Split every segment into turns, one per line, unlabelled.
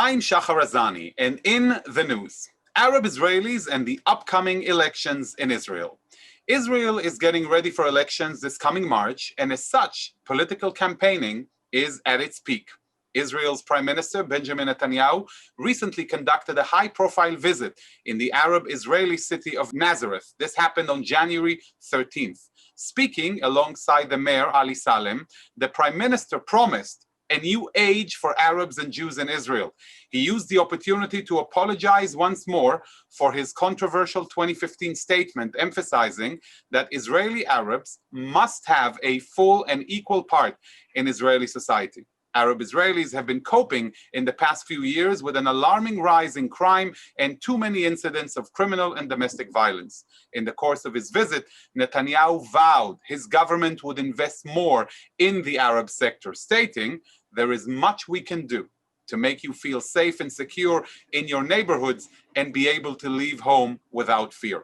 I'm Shahar Azani, and in the news, Arab Israelis and the upcoming elections in Israel. Israel is getting ready for elections this coming March, and as such, political campaigning is at its peak. Israel's Prime Minister Benjamin Netanyahu recently conducted a high-profile visit in the Arab-Israeli city of Nazareth. This happened on January 13th. Speaking alongside the mayor, Ali Salem, the Prime Minister promised a new age for Arabs and Jews in Israel. He used the opportunity to apologize once more for his controversial 2015 statement, emphasizing that Israeli Arabs must have a full and equal part in Israeli society. Arab Israelis have been coping in the past few years with an alarming rise in crime and too many incidents of criminal and domestic violence. In the course of his visit, Netanyahu vowed his government would invest more in the Arab sector, stating, "There is much we can do to make you feel safe and secure in your neighborhoods and be able to leave home without fear."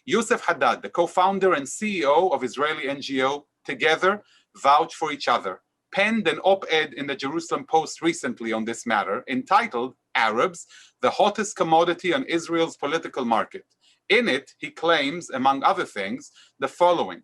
Yusuf Haddad, the co-founder and CEO of Israeli NGO Together-Vouch for Each Other, penned an op-ed in the Jerusalem Post recently on this matter entitled Arabs, the Hottest Commodity on Israel's Political Market. In it, he claims, among other things, the following.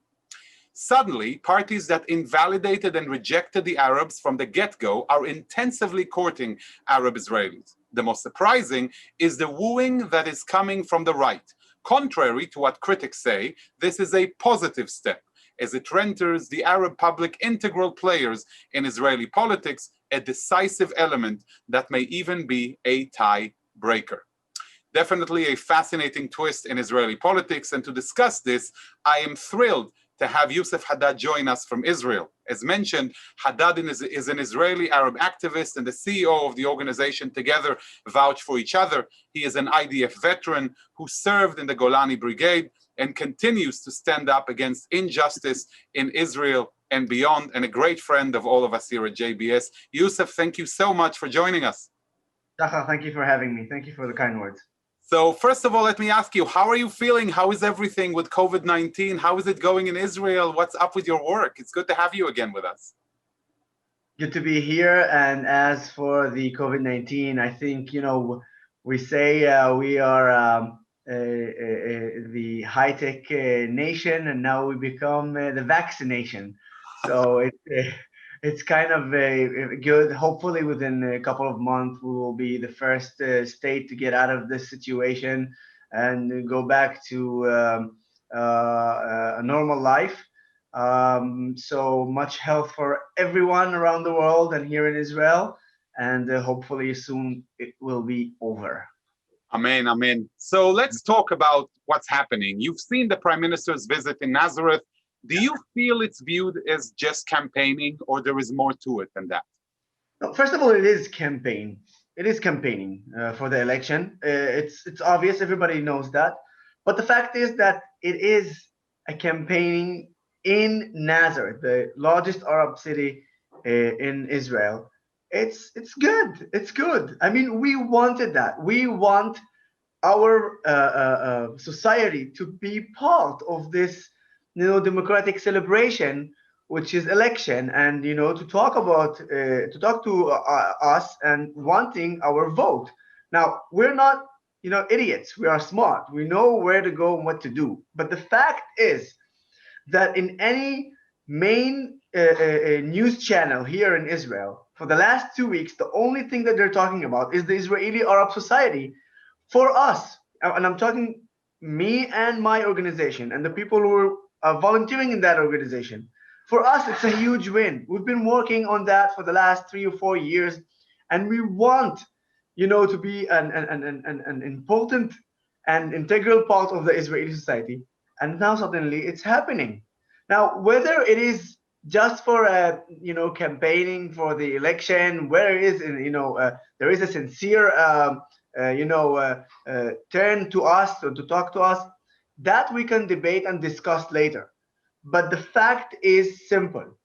Suddenly, parties that invalidated and rejected the Arabs from the get-go are intensively courting Arab Israelis. The most surprising is the wooing that is coming from the right. Contrary to what critics say, this is a positive step, as it renders the Arab public integral players in Israeli politics, a decisive element that may even be a tie-breaker. Definitely a fascinating twist in Israeli politics, and to discuss this, I am thrilled to have Yusuf Haddad join us from Israel. As mentioned, Haddad is an Israeli Arab activist and the CEO of the organization Together-Vouch for Each Other. He is an IDF veteran who served in the Golani Brigade and continues to stand up against injustice in Israel and beyond, and a great friend of all of us here at JBS. Yusuf, thank you so much for joining us.
Shahar, thank you for having me. Thank you for the kind words.
So first of all, let me ask you, how are you feeling? How is everything with COVID-19? How is it going in Israel? What's up with your work? It's good to have you again with us.
Good to be here. And as for the COVID-19, I think, we say we are the high-tech nation, and now we become the vaccination. So it's kind of good. Hopefully within a couple of months, we will be the first state to get out of this situation and go back to a normal life. So much health for everyone around the world and here in Israel. And hopefully soon it will be over.
Amen, amen. So let's talk about what's happening. You've seen the Prime Minister's visit in Nazareth. Do you feel it's viewed as just campaigning, or there is more to it than that?
No, first of all, it is campaign. It is campaigning for the election. It's obvious. Everybody knows that. But the fact is that it is a campaigning in Nazareth, the largest Arab city in Israel. It's good. It's good. I mean, we wanted that. We want our society to be part of this, democratic celebration, which is election, and to talk to us and wanting our vote. Now, we're not idiots. We are smart. We know where to go and what to do. But the fact is that in any main news channel here in Israel, for the last 2 weeks, the only thing that they're talking about is the Israeli Arab society. For us, and I'm talking me and my organization and the people who are volunteering in that organization, for us, it's a huge win. We've been working on that for the last 3 or 4 years, and we want, to be an important and integral part of the Israeli society. And now suddenly it's happening. Now, whether it is just for campaigning for the election, where it is, there is a sincere turn to us or to talk to us, that we can debate and discuss later. But the fact is simple.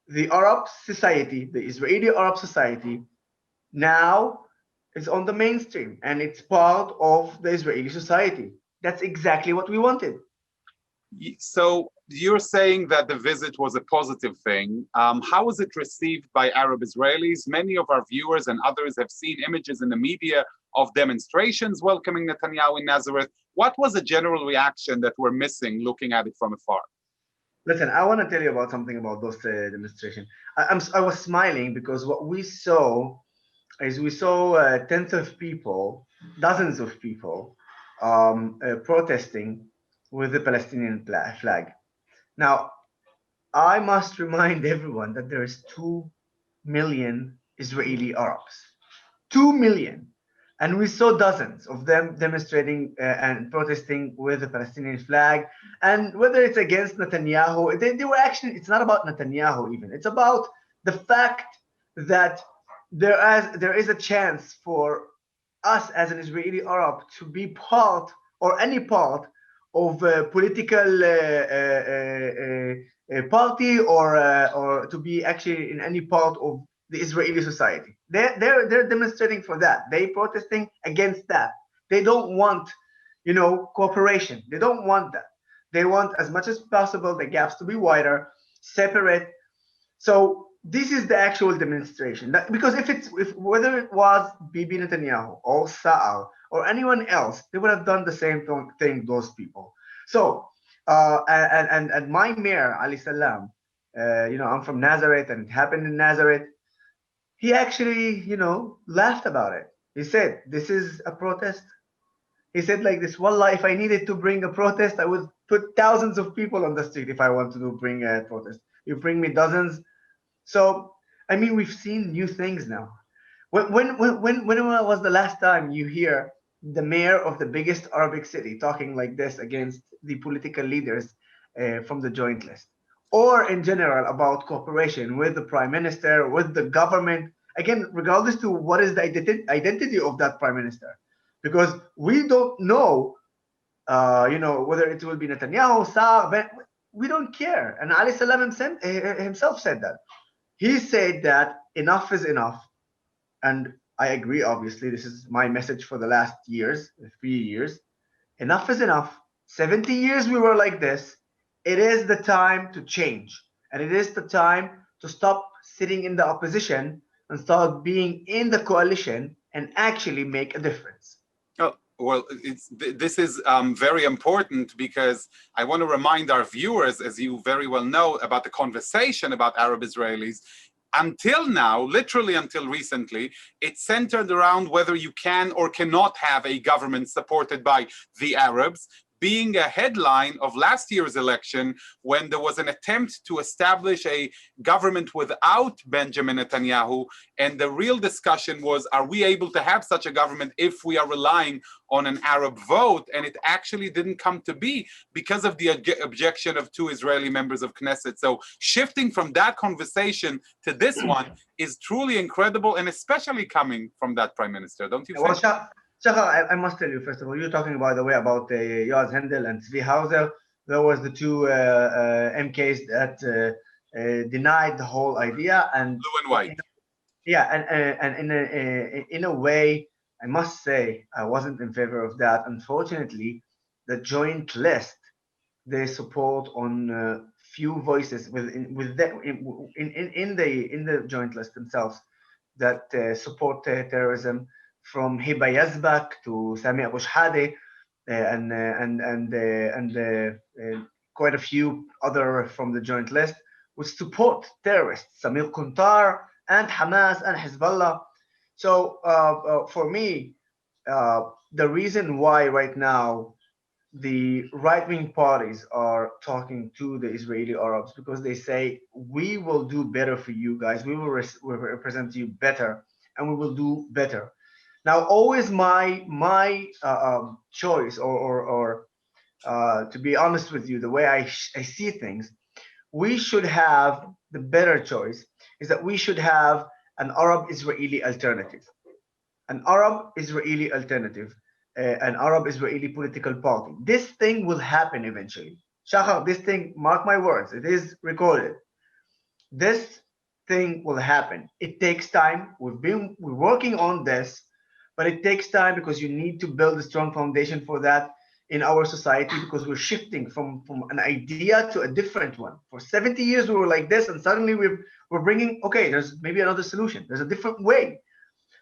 The Arab society, the Israeli Arab society, now is on the mainstream, and it's part of the Israeli society. That's exactly what we wanted.
So you're saying that the visit was a positive thing. How was it received by Arab Israelis? Many of our viewers and others have seen images in the media of demonstrations welcoming Netanyahu in Nazareth. What was the general reaction that we're missing looking at it from afar?
Listen, I want to tell you about something about those demonstrations. I was smiling because what we saw is we saw tens of people, dozens of people protesting with the Palestinian flag. Now, I must remind everyone that there is 2 million Israeli Arabs. 2 million. And we saw dozens of them demonstrating and protesting with the Palestinian flag. And whether it's against Netanyahu, they were actually, it's not about Netanyahu even. It's about the fact that there is a chance for us as an Israeli Arab to be part or any part of a political party or to be actually in any part of the Israeli society. They're demonstrating for that. They protesting against that. They don't want, cooperation. They don't want that. They want as much as possible the gaps to be wider, separate. So this is the actual demonstration. Because if whether it was Bibi Netanyahu or Sa'al or anyone else, they would have done the same thing. Those people. So and my mayor Ali Salam, I'm from Nazareth, and it happened in Nazareth. He actually, laughed about it. He said, "This is a protest." He said like this, "Wallah, if I needed to bring a protest, I would put thousands of people on the street if I wanted to bring a protest. You bring me dozens." So, I mean, we've seen new things now. When was the last time you hear the mayor of the biggest Arabic city talking like this against the political leaders from the joint list? Or in general about cooperation with the prime minister, with the government, again, regardless to what is the identity of that prime minister. Because we don't know, whether it will be Netanyahu, Saar, we don't care. And Ali Salam himself said that. He said that enough is enough. And I agree, obviously. This is my message for the last years, 3 years. Enough is enough. 70 years we were like this. It is the time to change. And it is the time to stop sitting in the opposition and start being in the coalition and actually make a difference.
Oh, well, this is very important because I want to remind our viewers, as you very well know, about the conversation about Arab Israelis. Until now, literally until recently, it centered around whether you can or cannot have a government supported by the Arabs, being a headline of last year's election when there was an attempt to establish a government without Benjamin Netanyahu. And the real discussion was, are we able to have such a government if we are relying on an Arab vote? And it actually didn't come to be because of the objection of 2 Israeli members of Knesset. So shifting from that conversation to this one is truly incredible, and especially coming from that prime minister, don't you think?
Shahar, I must tell you, first of all, you're talking, by the way, about Yoaz Hendel and Zvi Hauser. There was the 2 MKs that denied the whole idea. And
blue and white.
Yeah, and in a way, I must say, I wasn't in favor of that. Unfortunately, the joint list, they support on few voices with the, in the joint list themselves that support terrorism, from Hiba Yazbak to Sami Abu Shhade, and quite a few other from the joint list, which support terrorists, Samir Kuntar and Hamas and Hezbollah. So for me, the reason why right now the right-wing parties are talking to the Israeli Arabs, because they say, we will do better for you guys, we will represent you better, and we will do better. Now, always my choice, or to be honest with you, the way I see things, we should have the better choice is that we should have an Arab-Israeli alternative, an Arab-Israeli alternative, an Arab-Israeli political party. This thing will happen eventually. Shahar, this thing, mark my words, it is recorded. This thing will happen. It takes time. We're working on this, but it takes time because you need to build a strong foundation for that. in our society because we're shifting from an idea to a different one. For 70 years, we were like this, and suddenly we're bringing, okay, there's maybe another solution. There's a different way.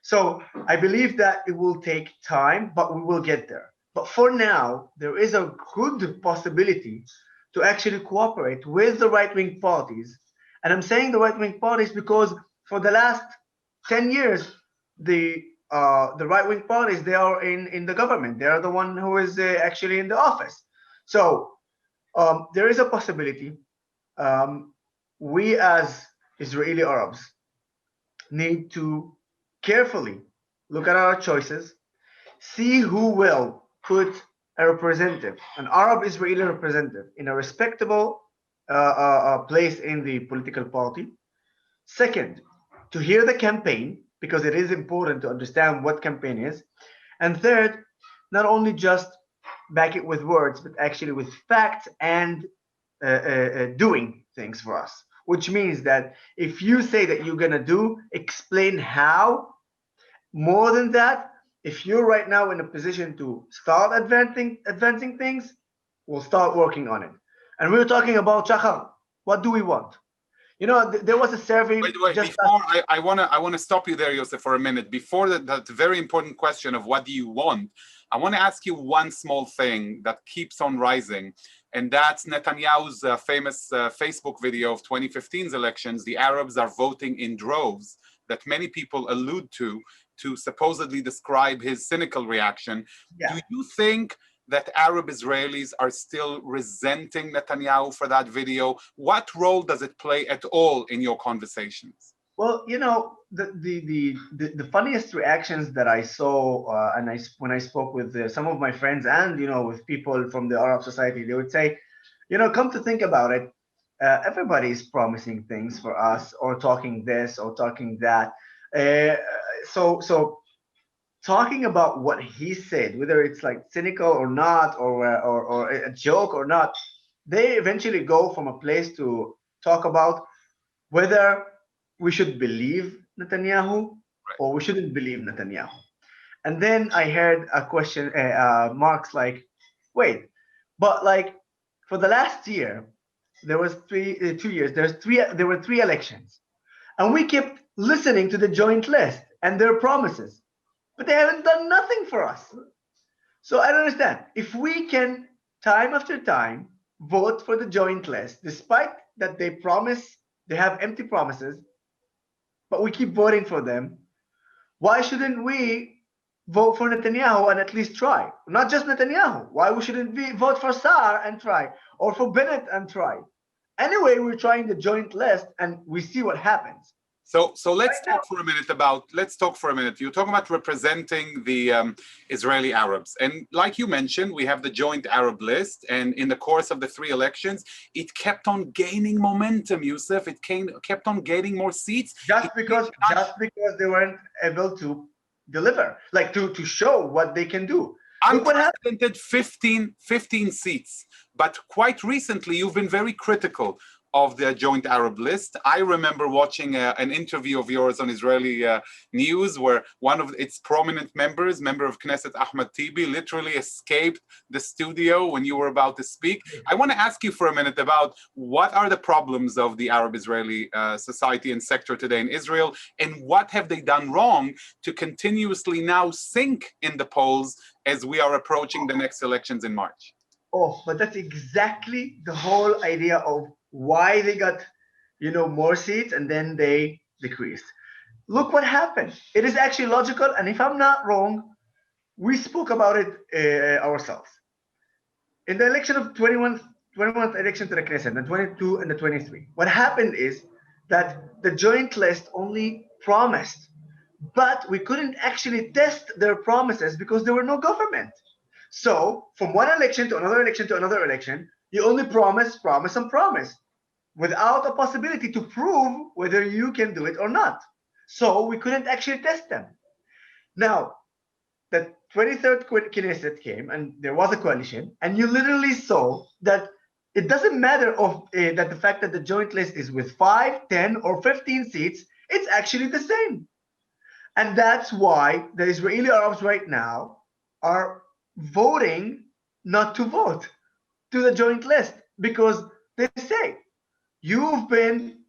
So I believe that it will take time, but we will get there. But for now, there is a good possibility to actually cooperate with the right-wing parties. And I'm saying the right-wing parties because for the last 10 years, the right-wing parties, they are in the government. They are the one who is actually in the office. So there is a possibility. Um, we as Israeli Arabs need to carefully look at our choices, see who will put a representative, an Arab Israeli representative, in a respectable place in the political party. Second, to hear the campaign, because it is important to understand what campaign is. And third, not only just back it with words, but actually with facts and doing things for us. Which means that if you say that you're gonna do, explain how. More than that, if you're right now in a position to start advancing things, we'll start working on it. And we were talking about Shahar. What do we want? You know, there was a survey
Wait,
just
before I wanna stop you there, Yosef, for a minute. Before that very important question of what do you want, I want to ask you one small thing that keeps on rising, and that's Netanyahu's famous Facebook video of 2015's elections. The Arabs are voting in droves, that many people allude to supposedly describe his cynical reaction.
yeah.
Do you think that Arab Israelis are still resenting Netanyahu for that video? What role does it play at all in your conversations?
Well, you know, the funniest reactions that I saw, and when I spoke with some of my friends and with people from the Arab society, they would say, come to think about it, everybody is promising things for us, or talking this or talking that. Uh, so talking about what he said, whether it's like cynical or not, or a joke or not, they eventually go from a place to talk about whether we should believe Netanyahu or we shouldn't believe Netanyahu. And then I heard a question, marks like, wait, but like for the last year, there was 2 years, there were three elections, and we kept listening to the joint list and their promises, but they haven't done nothing for us. So I don't understand. If we can, time after time, vote for the joint list, despite that they promise, they have empty promises, but we keep voting for them, why shouldn't we vote for Netanyahu and at least try? Not just Netanyahu. Why we shouldn't we vote for Saar and try, or for Bennett and try? Anyway, we're trying the joint list and we see what happens.
So let's talk for a minute. You're talking about representing the Israeli Arabs, and like you mentioned, we have the joint Arab list, and in the course of the three elections, it kept on gaining momentum. Yusuf, kept on gaining more seats
just because they weren't able to deliver, like to show what they can do.
Unprecedented 15 seats. But quite recently, you've been very critical of the joint Arab list. I remember watching an interview of yours on Israeli news where one of its prominent members, member of Knesset Ahmed Tibi, literally escaped the studio when you were about to speak. I want to ask you for a minute about what are the problems of the Arab-Israeli society and sector today in Israel, and what have they done wrong to continuously now sink in the polls as we are approaching the next elections in March?
Oh, but that's exactly the whole idea of why they got, more seats and then they decreased. Look what happened. It is actually logical, and if I'm not wrong, we spoke about it ourselves. In the election of 21st election to the Knesset, the 22 and the 23, what happened is that the joint list only promised, but we couldn't actually test their promises because there were no government. So from one election to another election to another election, you only promise, promise, and promise without a possibility to prove whether you can do it or not. So we couldn't actually test them. Now, the 23rd Knesset came and there was a coalition, and you literally saw that it doesn't matter that the fact that the joint list is with 5, 10, or 15 seats, it's actually the same. And that's why the Israeli Arabs right now are voting not to vote to the joint list because they say you've been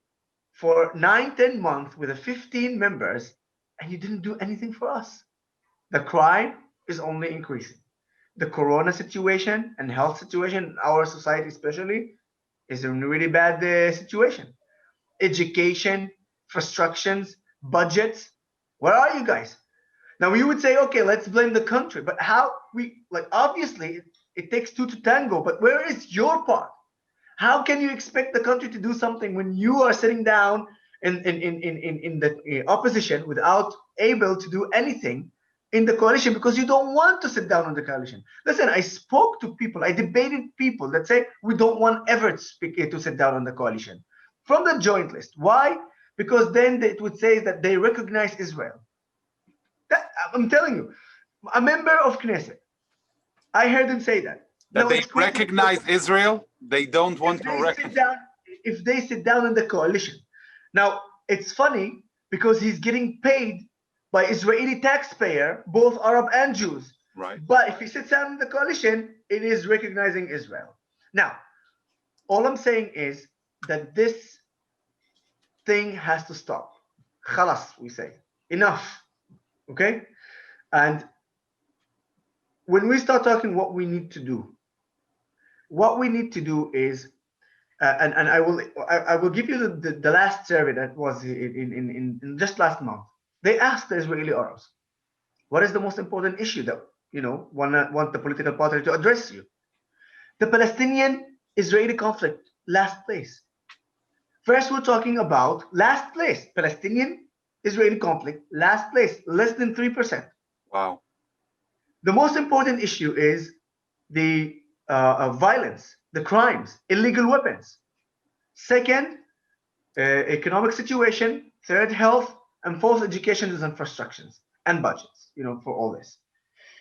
for 9-10 months with a 15 members and you didn't do anything for us. The crime is only increasing. The corona situation and health situation in our society especially is in a really bad situation. Education, infrastructures, budgets. Where are you guys? Now we would say, okay, let's blame the country, but how we like obviously it takes two to tango, but where is your part? How can you expect the country to do something when you are sitting down in the opposition without able to do anything in the coalition because you don't want to sit down on the coalition? Listen, I spoke to people, I debated people that say we don't want ever to sit down on the coalition from the joint list. Why? Because then it would say that they recognize Israel. That, I'm telling you, a member of Knesset, I heard him say that.
That
Now
they
it's crazy
recognize Israel, they don't want to recognize.
if they sit down in the coalition. Now it's funny because he's getting paid by Israeli taxpayer, both Arab and Jews.
Right.
But if he sits down in the coalition, it is recognizing Israel. Now, all I'm saying is that this thing has to stop. Khalas, we say. Enough. Okay? And when we start talking what we need to do, what we need to do is and I will give you the last survey that was in just last month. They asked the Israeli Arabs, what is the most important issue that want the political party to address you? The Palestinian-Israeli conflict, last place. First, we're talking about last place, Palestinian-Israeli conflict, last place, less than 3%.
Wow.
The most important issue is the violence, the crimes, illegal weapons. Second, economic situation. Third, health. And fourth, education and infrastructures and budgets, for all this.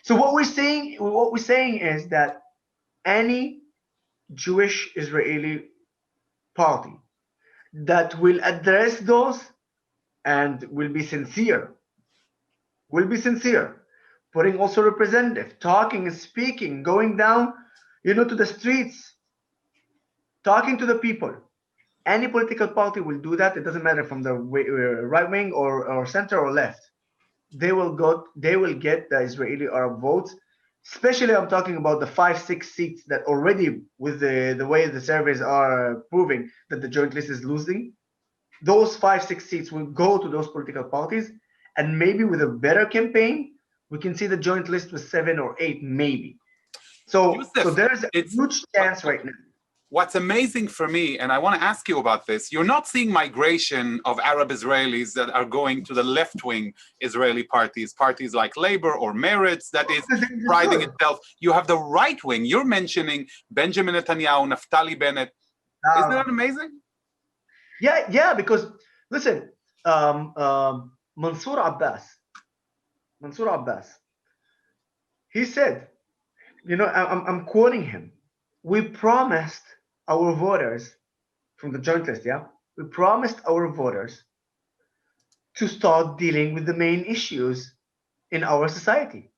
So what we're saying is that any Jewish Israeli party that will address those and will be sincere, putting also representative, talking and speaking, going down, to the streets, talking to the people. Any political party will do that. It doesn't matter from the right wing or center or left. They will get the Israeli Arab votes. Especially, I'm talking about the 5-6 seats that already, with the way the surveys are proving that the joint list is losing. Those 5-6 seats will go to those political parties, and maybe with a better campaign, we can see the joint list with 7 or 8, maybe. So
Yusuf,
there's a huge chance right now.
What's amazing for me, and I want to ask you about this, you're not seeing migration of Arab Israelis that are going to the left-wing Israeli parties like Labor or Meretz, that is priding itself. You have the right wing. You're mentioning Benjamin Netanyahu, Naftali Bennett. Isn't that amazing?
Yeah, because listen, Mansour Abbas, he said, I'm quoting him. We promised our voters from the joint list, we promised our voters to start dealing with the main issues in our society.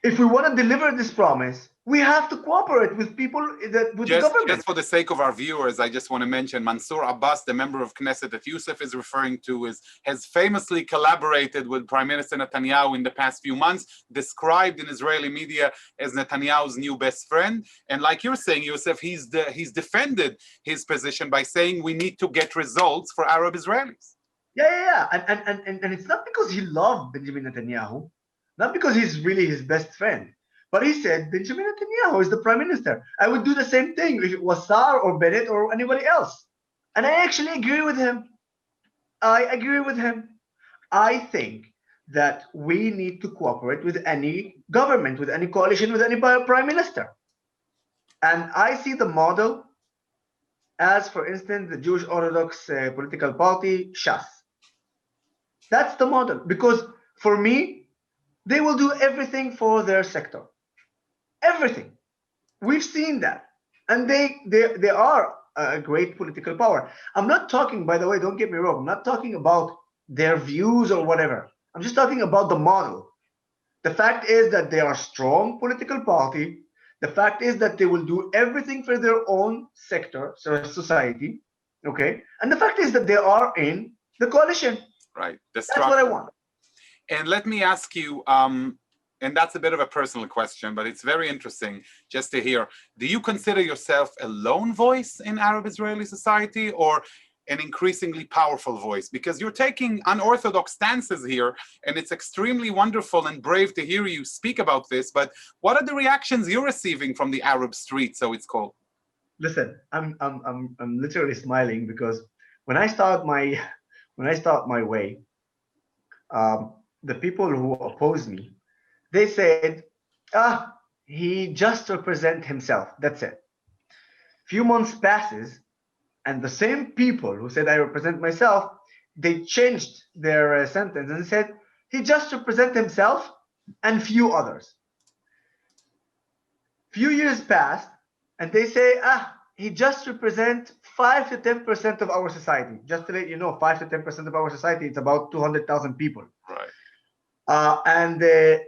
If we want to deliver this promise, we have to cooperate with people with the government.
Just for the sake of our viewers, I just want to mention Mansour Abbas, the member of Knesset that Yusuf is referring to, has famously collaborated with Prime Minister Netanyahu in the past few months, described in Israeli media as Netanyahu's new best friend. And like you're saying, Yusuf, he's defended his position by saying we need to get results for Arab Israelis.
Yeah. And it's not because he loved Benjamin Netanyahu, not because he's really his best friend. But he said, Benjamin Netanyahu is the prime minister. I would do the same thing if it was Sar or Bennett or anybody else. And I actually agree with him. I think that we need to cooperate with any government, with any coalition, with any prime minister. And I see the model as, for instance, the Jewish Orthodox political party, Shas. That's the model. Because for me, they will do everything for their sector. Everything. We've seen that. And they are a great political power. I'm not talking, by the way, don't get me wrong, I'm not talking about their views or whatever. I'm just talking about the model. The fact is that they are a strong political party. The fact is that they will do everything for their own sector, so society, okay? And the fact is that they are in the coalition.
Right.
That's what I want.
And let me ask you, and that's a bit of a personal question, but it's very interesting just to hear. Do you consider yourself a lone voice in Arab Israeli society, or an increasingly powerful voice? Because you're taking unorthodox stances here, and it's extremely wonderful and brave to hear you speak about this. But what are the reactions you're receiving from the Arab street, so it's called?
Listen, I'm literally smiling because when I start my way, the people who oppose me, they said, ah, he just represent himself. That's it. Few months passes, and the same people who said I represent myself, they changed their sentence and said he just represent himself and few others. Few years passed, and they say, ah, he just represent 5 to 10% of our society. Just to let you know, 5 to 10% of our society, it's about 200,000 people.
Right.
And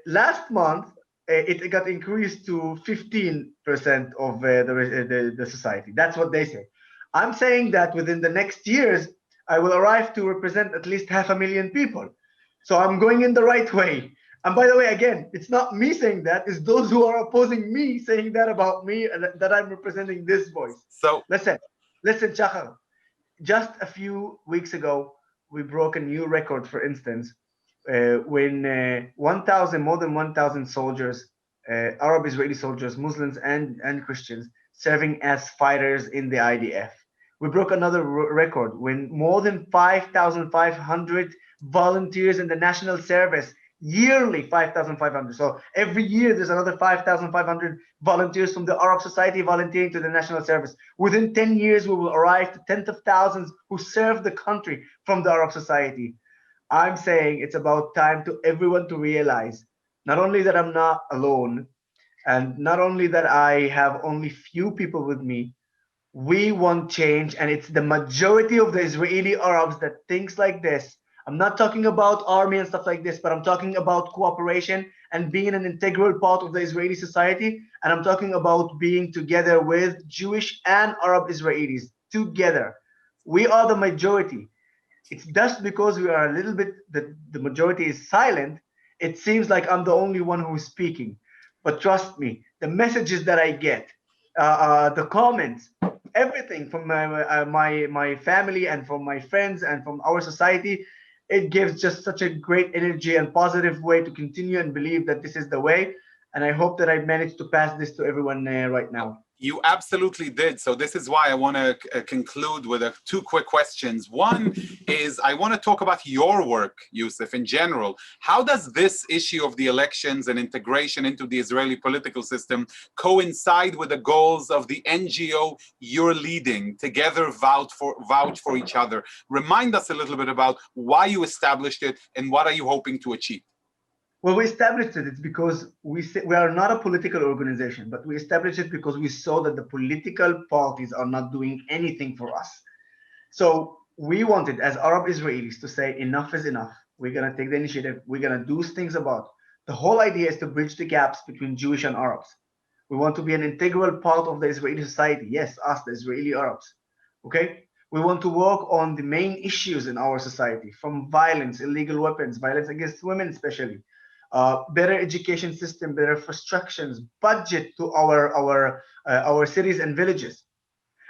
last month, it got increased to 15% of the society. That's what they say. I'm saying that within the next years, I will arrive to represent at least 500,000 people. So I'm going in the right way. And by the way, again, it's not me saying that, it's those who are opposing me saying that about me, and that I'm representing this voice.
So
listen, Shahar, just a few weeks ago, we broke a new record, for instance, when 1,000, more than 1,000 soldiers, Arab Israeli soldiers, Muslims and Christians, serving as fighters in the IDF. We broke another record when more than 5,500 volunteers in the national service, yearly 5,500. So every year there's another 5,500 volunteers from the Arab society volunteering to the national service. Within 10 years, we will arrive to tens of thousands who serve the country from the Arab society. I'm saying it's about time to everyone to realize not only that I'm not alone, and not only that I have only few people with me, we want change, and it's the majority of the Israeli Arabs that thinks like this. I'm not talking about army and stuff like this, but I'm talking about cooperation and being an integral part of the Israeli society. And I'm talking about being together with Jewish and Arab Israelis together. We are the majority. It's just because we are a little bit, the majority is silent, it seems like I'm the only one who's speaking. But trust me, the messages that I get, the comments, everything from my family and from my friends and from our society, it gives just such a great energy and positive way to continue and believe that this is the way. And I hope that I've managed to pass this to everyone right now.
You absolutely did. So this is why I want to conclude with two quick questions. One is I want to talk about your work, Yusuf, in general. How does this issue of the elections and integration into the Israeli political system coincide with the goals of the NGO you're leading, Together-Vouch for each other? Remind us a little bit about why you established it and what are you hoping to achieve?
Well, we established it. It's because we are not a political organization, but we established it because we saw that the political parties are not doing anything for us. So we wanted, as Arab Israelis, to say enough is enough. We're going to take the initiative. We're going to do things about. The whole idea is to bridge the gaps between Jewish and Arabs. We want to be an integral part of the Israeli society. Yes, us, the Israeli Arabs. Okay? We want to work on the main issues in our society, from violence, illegal weapons, violence against women especially, better education system, better infrastructures, budget to our cities and villages.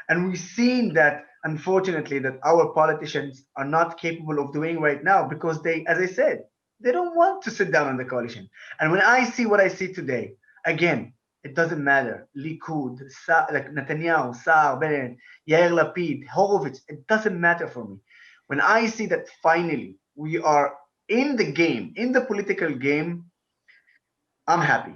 And we've seen that, unfortunately, that our politicians are not capable of doing right now because they, as I said, they don't want to sit down on the coalition. And when I see what I see today, again, it doesn't matter. Likud, like Netanyahu, Saar, Bennett, Yair Lapid, Horowitz, it doesn't matter for me. When I see that finally we are in the game, in the political game, I'm happy.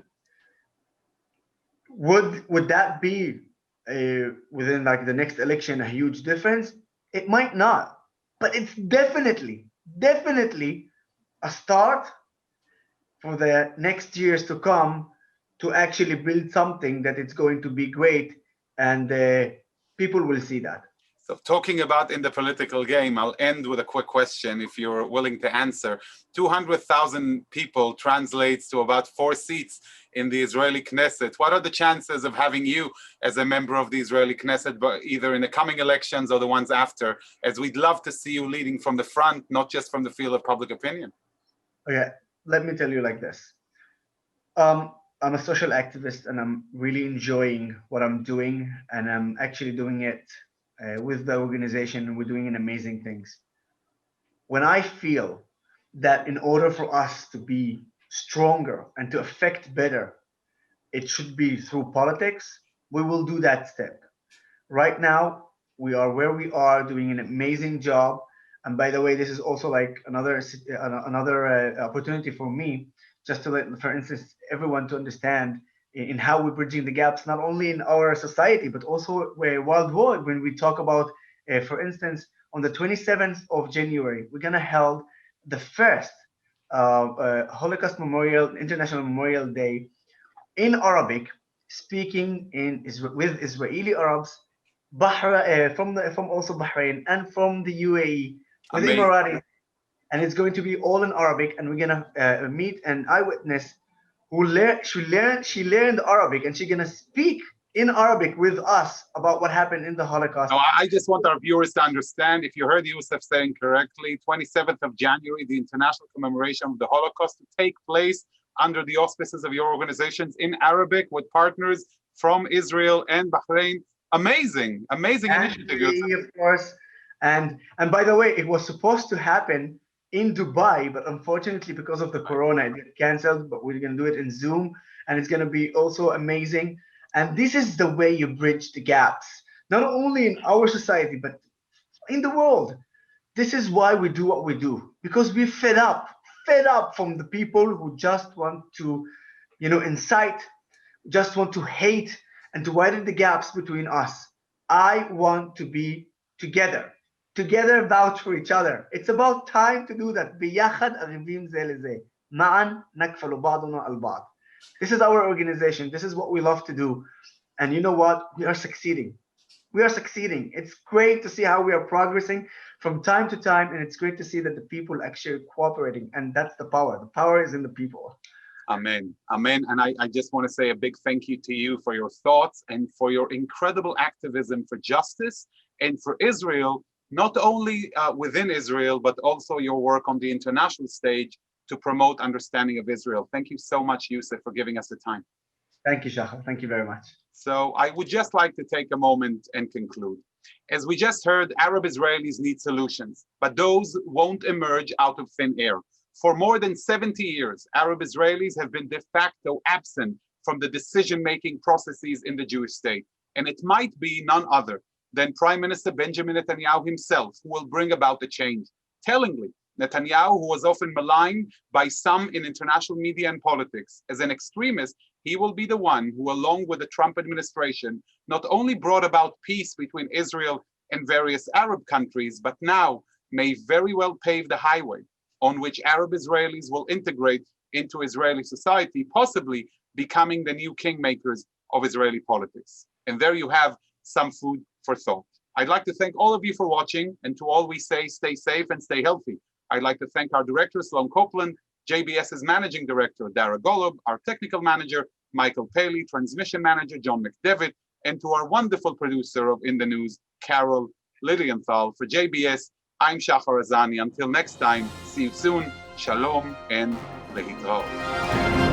Would that be within like the next election a huge difference? It might not, but it's definitely a start for the next years to come to actually build something that it's going to be great, and people will see that.
So talking about in the political game, I'll end with a quick question, if you're willing to answer. 200,000 people translates to about 4 seats in the Israeli Knesset. What are the chances of having you as a member of the Israeli Knesset, but either in the coming elections or the ones after, as we'd love to see you leading from the front, not just from the field of public opinion?
Okay, let me tell you like this. I'm a social activist and I'm really enjoying what I'm doing, and I'm actually doing it with the organization, and we're doing amazing things. When I feel that in order for us to be stronger and to affect better, it should be through politics, we will do that step. Right now, we are where we are doing an amazing job. And by the way, this is also like another opportunity for me, just to let, for instance, everyone to understand in how we're bridging the gaps, not only in our society, but also worldwide. When we talk about, for instance, on the 27th of January, we're going to hold the first Holocaust Memorial, International Memorial Day in Arabic, speaking with Israeli Arabs, from also Bahrain and from the UAE, with
Amazing.
Emiratis, and it's going to be all in Arabic. And we're gonna meet an eyewitness who she learned Arabic, and she's gonna speak in Arabic with us about what happened in the Holocaust.
Now, I just want our viewers to understand, if you heard Yusuf saying correctly, 27th of January, the international commemoration of the Holocaust to take place under the auspices of your organizations in Arabic with partners from Israel and Bahrain. Amazing, amazing
And
initiative.
UAE, of course. And by the way, it was supposed to happen in Dubai, but unfortunately, because of the corona, it got canceled. But we're gonna do it in Zoom, and it's gonna be also amazing. And this is the way you bridge the gaps, not only in our society, but in the world. This is why we do what we do, because we're fed up from the people who just want to, incite, just want to hate, and to widen the gaps between us. I want to be together vouch for each other. It's about time to do that. بياخد قريبين زي لزي. معا نكفل بعضنا البعض. This is our organization. This is what we love to do. And you know what? We are succeeding. We are succeeding. It's great to see how we are progressing from time to time, and it's great to see that the people actually cooperating, and that's the power. The power is in the people.
Amen. Amen. And I just want to say a big thank you to you for your thoughts and for your incredible activism for justice and for Israel, not only within Israel, but also your work on the international stage to promote understanding of Israel. Thank you so much, Yusuf, for giving us the time.
Thank you, Shahar. Thank you very much.
So I would just like to take a moment and conclude. As we just heard, Arab Israelis need solutions, but those won't emerge out of thin air. For more than 70 years, Arab Israelis have been de facto absent from the decision-making processes in the Jewish state. And it might be none other than Prime Minister Benjamin Netanyahu himself who will bring about the change. Tellingly, Netanyahu, who was often maligned by some in international media and politics as an extremist, he will be the one who, along with the Trump administration, not only brought about peace between Israel and various Arab countries, but now may very well pave the highway on which Arab Israelis will integrate into Israeli society, possibly becoming the new kingmakers of Israeli politics. And there you have some food for thought. I'd like to thank all of you for watching, and to all we say, stay safe and stay healthy. I'd like to thank our director, Sloan Copeland, JBS's managing director, Dara Golub, our technical manager, Michael Paley, transmission manager, John McDevitt, and to our wonderful producer of In the News, Carol Lilienthal. For JBS, I'm Shahar Azani. Until next time, see you soon. Shalom and lehitraot.